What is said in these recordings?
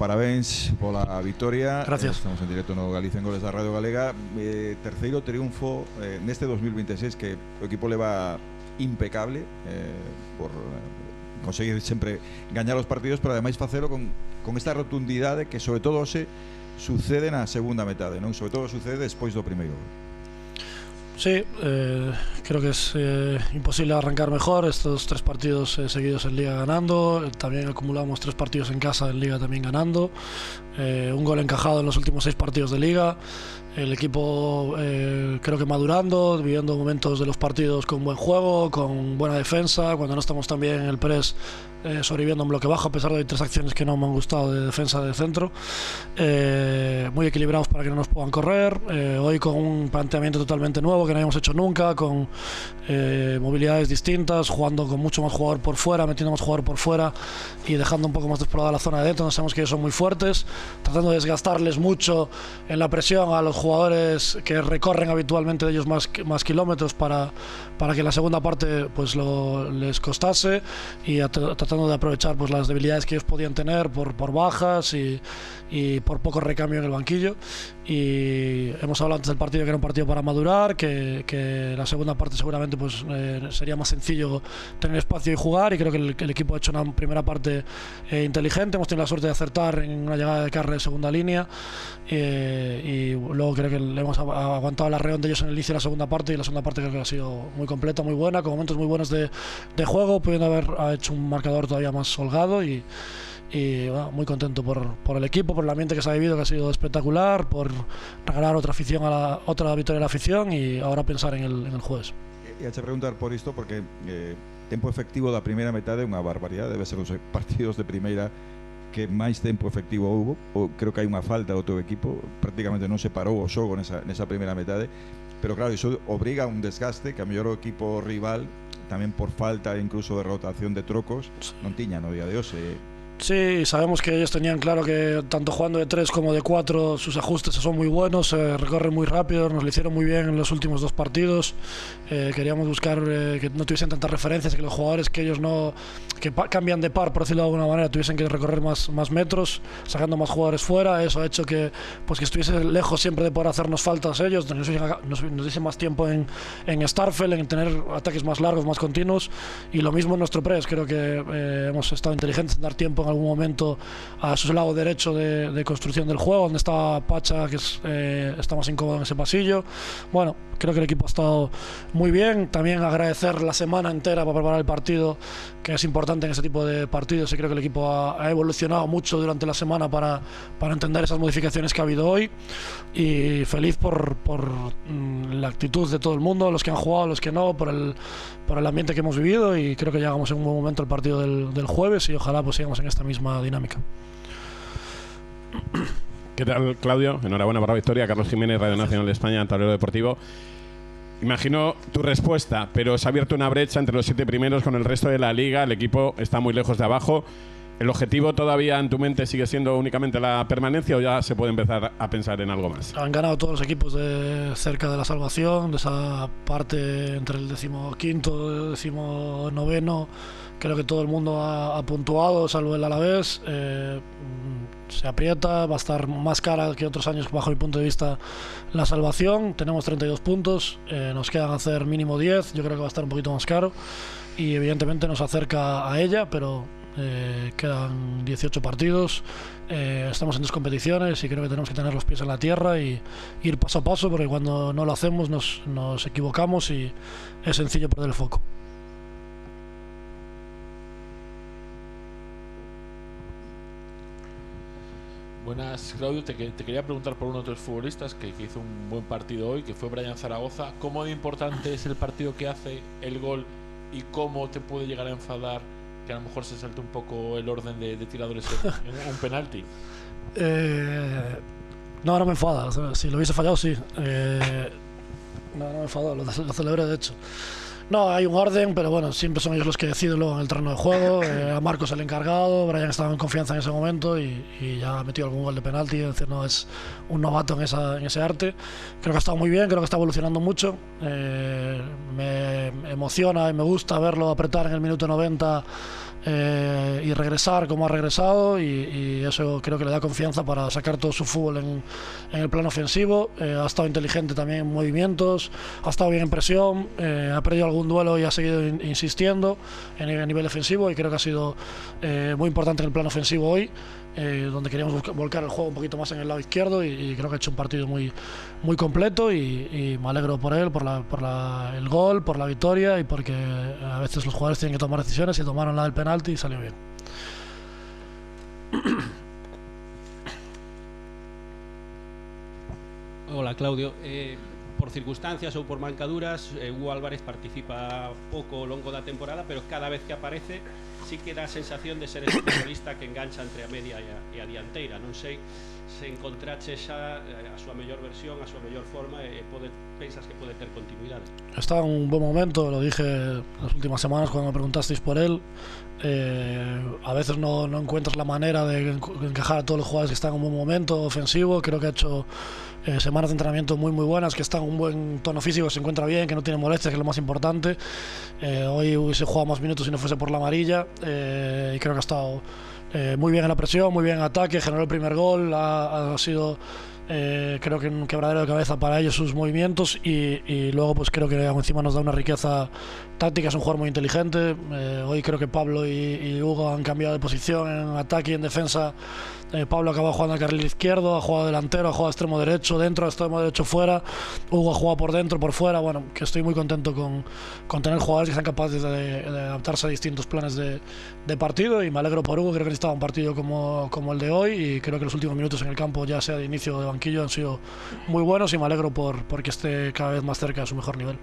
parabéns pola vitoria. Gracias. Estamos en directo no Galicia en Goles da Radio Galega. Terceiro triunfo neste 2026 que o equipo leva impecable por conseguir sempre gañar os partidos, pero ademais facelo con esta rotundidade que sobre todo se sucede na segunda metade, non? Sobre todo sucede despois do primeiro. Sí, creo que es imposible arrancar mejor. Estos 3 partidos seguidos en Liga ganando. También acumulamos 3 partidos en casa en Liga también ganando. Un gol encajado en los últimos 6 partidos de Liga. El equipo creo que madurando, viviendo momentos de los partidos con buen juego, con buena defensa. Cuando no estamos tan bien en el press, sobreviviendo en bloque bajo, a pesar de 3 acciones que no me han gustado de defensa de centro. Muy equilibrados para que no nos puedan correr. Hoy con un planteamiento totalmente nuevo que no habíamos hecho nunca, con movilidades distintas, jugando con mucho más jugador por fuera, metiendo más jugador por fuera y dejando un poco más despoblada la zona de dentro. No sabemos que ellos son muy fuertes, tratando de desgastarles mucho en la presión a los jugadores que recorren habitualmente de ellos más kilómetros para que en la segunda parte pues les costase, y tratando de aprovechar pues las debilidades que ellos podían tener por bajas y por poco recambio en el banquillo. Y hemos hablado antes del partido que era un partido para madurar, que la segunda parte seguramente pues sería más sencillo tener espacio y jugar, y creo que el equipo ha hecho una primera parte inteligente. Hemos tenido la suerte de acertar en una llegada de carre de segunda línea, y luego creo que le hemos aguantado el arreón de ellos en el inicio de la segunda parte, y la segunda parte creo que ha sido muy completa, muy buena, con momentos muy buenos de juego, pudiendo haber hecho un marcador todavía más holgado, y bueno, muy contento por el equipo, por el ambiente que se ha vivido, que ha sido espectacular, por regalar otra victoria a la afición, y ahora pensar en el jueves. E a preguntar por isto porque tempo efectivo da primeira metade é unha barbaridade, debe ser os partidos de primeira que máis tempo efectivo houbo. Creo que hai unha falta do teu equipo, prácticamente non se parou o xogo nesa primeira metade, pero claro, iso obriga a un desgaste que a mellor o equipo rival tamén por falta incluso de rotación de trocos non tiña no día de hoxe. Sí, sabemos que ellos tenían claro que tanto jugando de 3 como de 4 sus ajustes son muy buenos, recorren muy rápido, nos lo hicieron muy bien en los últimos 2 partidos. Queríamos buscar que no tuviesen tantas referencias, que los jugadores que ellos cambian de par, por decirlo de alguna manera, tuviesen que recorrer más metros, sacando más jugadores fuera. Eso ha hecho que estuviese lejos siempre de poder hacernos faltas ellos, nos diese más tiempo en Starfelt, en tener ataques más largos, más continuos, y lo mismo en nuestro press. Creo que hemos estado inteligentes en dar tiempo en algún momento a su lado derecho de construcción del juego, donde estaba Pacha, que está más incómodo en ese pasillo. Bueno, creo que el equipo ha estado muy bien. También agradecer la semana entera para preparar el partido, que es importante en ese tipo de partidos, y creo que el equipo ha evolucionado mucho durante la semana para entender esas modificaciones que ha habido hoy, y feliz por la actitud de todo el mundo, los que han jugado, los que no, por el ambiente que hemos vivido, y creo que llegamos en un buen momento al partido del jueves, y ojalá pues sigamos en esta misma dinámica. ¿Qué tal, Claudio? Enhorabuena por la victoria. Carlos Jiménez, Radio Nacional de España, Tablero Deportivo. Imagino tu respuesta, pero se ha abierto una brecha entre los 7 primeros con el resto de la liga. El equipo está muy lejos de abajo. ¿El objetivo todavía en tu mente sigue siendo únicamente la permanencia, o ya se puede empezar a pensar en algo más? Han ganado todos los equipos de cerca de la salvación, de esa parte entre el 15º y 19º. Creo que todo el mundo ha puntuado, salvo el Alavés. Se aprieta, va a estar más cara que otros años bajo mi punto de vista la salvación. Tenemos 32 puntos, nos quedan hacer mínimo 10, yo creo que va a estar un poquito más caro, y evidentemente nos acerca a ella, pero quedan 18 partidos, estamos en 2 competiciones, y creo que tenemos que tener los pies en la tierra y ir paso a paso, porque cuando no lo hacemos nos equivocamos y es sencillo perder el foco. Buenas, Claudio. Te quería preguntar por uno de tus futbolistas que hizo un buen partido hoy, que fue Brian Zaragoza. ¿Cómo de importante es el partido que hace, el gol, y cómo te puede llegar a enfadar que a lo mejor se salte un poco el orden de tiradores en un penalti? No me enfada. Si lo hubiese fallado, sí. No me enfadó, lo celebré de hecho. No, hay un orden, pero bueno, siempre son ellos los que deciden luego en el terreno de juego. A Marcos el encargado, Brian estaba en confianza en ese momento y ya ha metido algún gol de penalti. Es decir, no es un novato en ese arte. Creo que ha estado muy bien, creo que está evolucionando mucho. Me emociona y me gusta verlo apretar en el minuto 90 y regresar como ha regresado, y eso creo que le da confianza para sacar todo su fútbol en el plano ofensivo. Ha estado inteligente también en movimientos, ha estado bien en presión, ha perdido algún duelo y ha seguido insistiendo a nivel defensivo, y creo que ha sido muy importante en el plano ofensivo hoy, donde queríamos volcar el juego un poquito más en el lado izquierdo, y creo que ha hecho un partido muy completo, y me alegro por él, por el gol, por la victoria, y porque a veces los jugadores tienen que tomar decisiones, y tomaron la del penalti y salió bien. Hola, Claudio. Por circunstancias ou por mancaduras, Hugo Álvarez participa pouco ao longo da temporada, pero cada vez que aparece sí que dá a sensación de ser ese futbolista que engancha entre a media e a dianteira. Non sei se encontrache xa a súa mellor versión, a súa mellor forma, e pensas que pode ter continuidade. Está en un buen momento, lo dije las últimas semanas cuando me preguntasteis por él. A veces no encuentras la manera de encajar a todos los jugadores que están en un buen momento ofensivo. Creo que ha hecho semanas de entrenamiento muy buenas, que está en un buen tono físico, que se encuentra bien, que no tiene molestias, que es lo más importante. Hoy hubiese jugado más minutos si no fuese por la amarilla, y creo que ha estado muy bien en la presión, muy bien en ataque, generó el primer gol, ha sido creo que un quebradero de cabeza para ellos sus movimientos, y luego pues creo que encima nos da una riqueza táctica. Es un jugador muy inteligente. Hoy creo que Pablo y Hugo han cambiado de posición en ataque y en defensa. Pablo acaba jugando al carril izquierdo, ha jugado delantero, ha jugado extremo derecho, dentro, extremo derecho fuera. Hugo ha jugado por dentro, por fuera. Bueno, que estoy muy contento con tener jugadores que sean capaces de adaptarse a distintos planes de partido, y me alegro por Hugo. Creo que necesitaba un partido como el de hoy, y creo que los últimos minutos en el campo, ya sea de inicio o de banquillo, han sido muy buenos, y me alegro porque esté cada vez más cerca de su mejor nivel.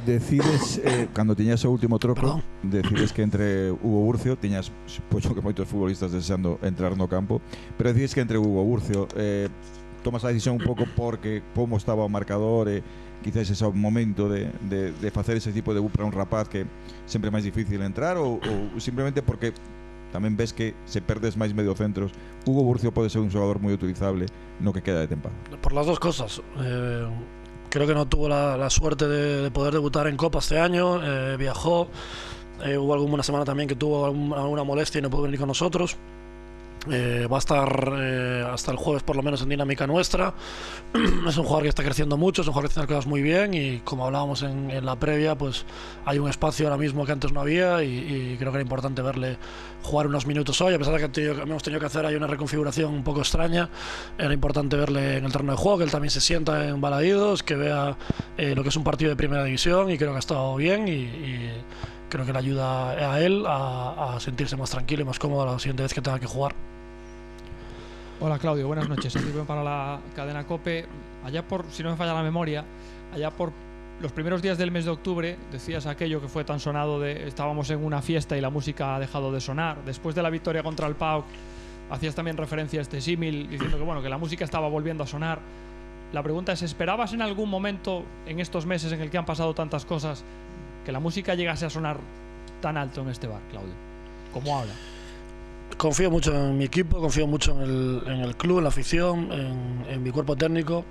Decides, cando tiñas o último troco, decides que entre Hugo Burcio, tiñas, supoño que moitos futbolistas desexando entrar no campo, pero decides que entre Hugo Burcio, tomas a decisión un pouco porque como estaba o marcador, quizás ese momento de facer ese tipo de para un rapaz que sempre é máis difícil entrar, ou simplemente porque tamén ves que se perdes máis mediocentros, Hugo Burcio pode ser un xogador moi utilizable no que queda de temporada? Por las dos cosas. Creo que no tuvo la suerte de poder debutar en Copa este año. Viajó, hubo alguna semana también que tuvo alguna molestia y no pudo venir con nosotros. Va a estar hasta el jueves por lo menos en dinámica nuestra. Es un jugador que está creciendo mucho, es un jugador que hace las cosas muy bien, y como hablábamos en la previa, pues hay un espacio ahora mismo que antes no había, y creo que era importante verle jugar unos minutos hoy, a pesar de que hemos tenido que hacer ahí una reconfiguración un poco extraña. Era importante verle en el terreno de juego, que él también se sienta en Balaídos, que vea lo que es un partido de primera división, y creo que ha estado bien, y creo que le ayuda a él a sentirse más tranquilo y más cómodo la siguiente vez que tenga que jugar. Hola, Claudio, buenas noches. Aquí para la cadena COPE. Allá por, si no me falla la memoria, allá por los primeros días del mes de octubre decías aquello que fue tan sonado de estábamos en una fiesta y la música ha dejado de sonar. Después de la victoria contra el PAOK hacías también referencia a este símil, diciendo que bueno, que la música estaba volviendo a sonar. La pregunta es, ¿esperabas en algún momento en estos meses en el que han pasado tantas cosas que la música llegase a sonar tan alto en este bar, Claudio, como ahora? Confío mucho en mi equipo, confío mucho en el club, en la afición, en mi cuerpo técnico.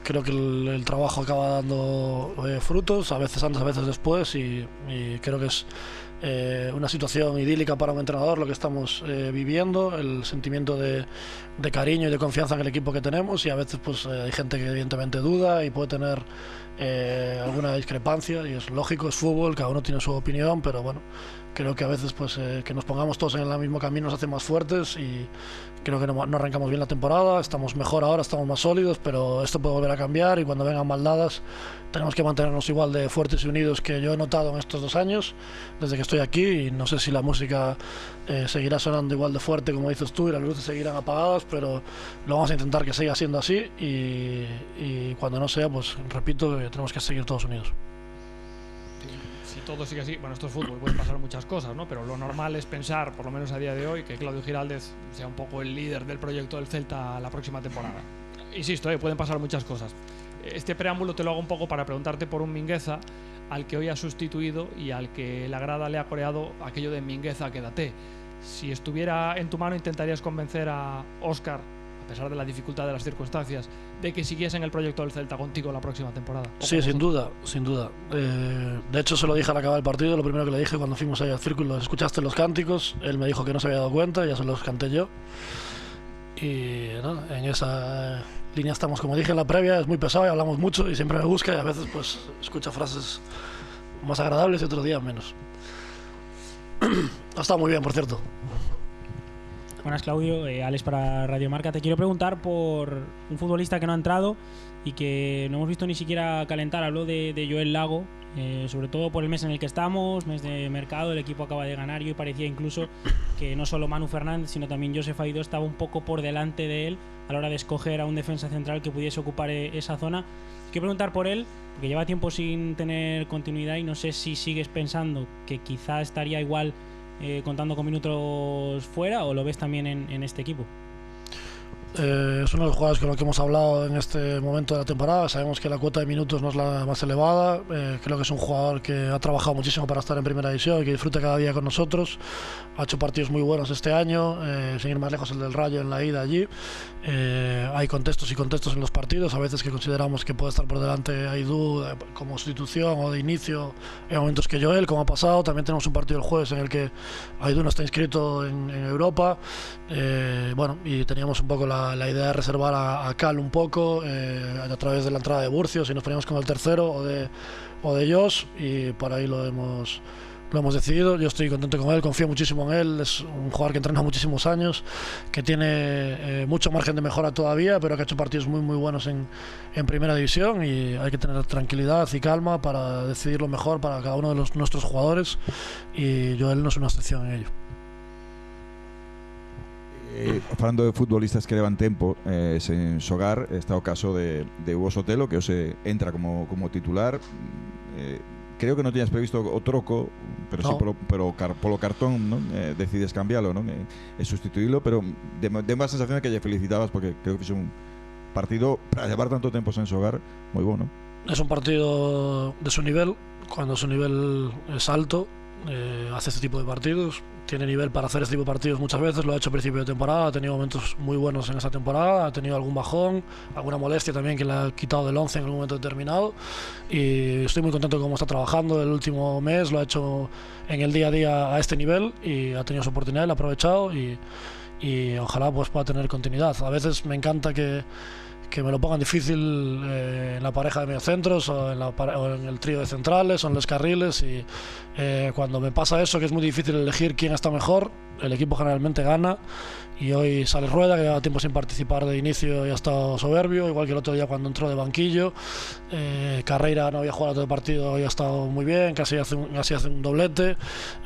Creo que el trabajo acaba dando frutos, a veces antes, a veces después, y creo que es una situación idílica para un entrenador lo que estamos viviendo, el sentimiento de cariño y de confianza en el equipo que tenemos, y a veces pues hay gente que evidentemente duda y puede tener alguna discrepancia, y es lógico, es fútbol, cada uno tiene su opinión, pero bueno, creo que a veces pues que nos pongamos todos en el mismo camino nos hace más fuertes, y creo que no arrancamos bien la temporada, estamos mejor ahora, estamos más sólidos, pero esto puede volver a cambiar, y cuando vengan maldadas tenemos que mantenernos igual de fuertes y unidos que yo he notado en estos 2 años desde que estoy aquí, y no sé si la música seguirá sonando igual de fuerte como dices tú y las luces seguirán apagadas, pero lo vamos a intentar que siga siendo así, y cuando no sea, pues repito, tenemos que seguir todos unidos. Si todo sigue así, bueno, esto es fútbol, pueden pasar muchas cosas, ¿no? Pero lo normal es pensar, por lo menos a día de hoy, que Claudio Giraldez sea un poco el líder del proyecto del Celta la próxima temporada. Insisto, pueden pasar muchas cosas. Este preámbulo te lo hago un poco para preguntarte por un Mingueza al que hoy ha sustituido y al que la grada le ha coreado aquello de Mingueza, quédate. Si estuviera en tu mano, ¿intentarías convencer a Óscar, a pesar de la dificultad de las circunstancias, de que siguiese en el proyecto del Celta contigo la próxima temporada? Sí, sin duda, sin duda. De hecho, se lo dije al acabar el partido. Lo primero que le dije cuando fuimos ahí al círculo: ¿escuchaste los cánticos? Él me dijo que no se había dado cuenta, ya se los canté yo. Y ¿no? En esa línea estamos. Como dije en la previa, es muy pesado y hablamos mucho y siempre me busca, y a veces pues escucha frases más agradables y otros días menos. Ha estado muy bien, por cierto. Buenas, Claudio. Alex para Radio Marca. Te quiero preguntar por un futbolista que no ha entrado y que no hemos visto ni siquiera calentar. Hablo de Joel Lago, sobre todo por el mes en el que estamos, mes de mercado. El equipo acaba de ganar y hoy parecía incluso que no solo Manu Fernández, sino también Josef Aidó estaba un poco por delante de él a la hora de escoger a un defensa central que pudiese ocupar esa zona. Quiero preguntar por él, porque lleva tiempo sin tener continuidad y no sé si sigues pensando que quizá estaría igual contando con minutos fuera, o lo ves también en este equipo. Es uno de los jugadores con los que hemos hablado en este momento de la temporada. Sabemos que la cuota de minutos no es la más elevada. Creo que es un jugador que ha trabajado muchísimo para estar en primera división y que disfruta cada día con nosotros. Ha hecho partidos muy buenos este año, sin ir más lejos el del Rayo en la ida allí. Hay contextos y contextos en los partidos, a veces que consideramos que puede estar por delante Aidú como sustitución o de inicio, en momentos que Joel, como ha pasado. También tenemos un partido el jueves en el que Aidú no está inscrito en Europa. Bueno, y teníamos un poco la idea de reservar a Cal un poco a través de la entrada de Burcio, si nos poníamos con el tercero, o de Josh, y por ahí lo hemos decidido. Yo estoy contento con él, confío muchísimo en él. Es un jugador que entrena muchísimos años, que tiene mucho margen de mejora todavía, pero que ha hecho partidos muy muy buenos en primera división, y hay que tener tranquilidad y calma para decidir lo mejor para cada uno de nuestros jugadores, y Joel no es una excepción en ello. Falando de futbolistas que levan tempo, sen xogar, está o caso de Hugo Sotelo, que hoxe entra como titular. Creo que non tiñas previsto o troco, pero no. Sí polo cartón, non? Decides cambialo, non? E sustituílo, pero de má sensación de que lle felicitabas, porque creo que fixe un partido para llevar tanto tempo sen xogar moi bueno. Es un partido de su nivel. Cuando su nivel es alto, hace este tipo de partidos. Tiene nivel para hacer este tipo de partidos muchas veces. Lo ha hecho a principio de temporada, ha tenido momentos muy buenos en esa temporada, ha tenido algún bajón, alguna molestia también que le ha quitado del 11 en algún momento determinado, y estoy muy contento de cómo está trabajando el último mes. Lo ha hecho en el día a día a este nivel y ha tenido su oportunidad, lo ha aprovechado, y ojalá pues pueda tener continuidad. A veces me encanta que me lo pongan difícil en la pareja de mediocentros o en el trío de centrales o en los carriles, y cuando me pasa eso, que es muy difícil elegir quién está mejor, el equipo generalmente gana. Y hoy sale Rueda, que lleva tiempo sin participar de inicio y ha estado soberbio, igual que el otro día cuando entró de banquillo. Carreira no había jugado todo el partido, hoy ha estado muy bien, casi hace un doblete,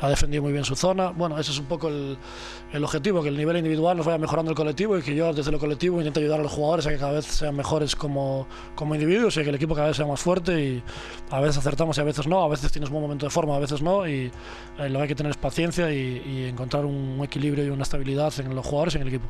ha defendido muy bien su zona. Bueno, ese es un poco el objetivo, que el nivel individual nos vaya mejorando el colectivo, y que yo desde lo colectivo intente ayudar a los jugadores a que cada vez sean mejores como individuos, y que el equipo cada vez sea más fuerte. Y a veces acertamos y a veces no, a veces tienes un buen momento de forma, a veces no, y lo que hay que tener es paciencia y encontrar un equilibrio y una estabilidad en los jugadores y en el equipo.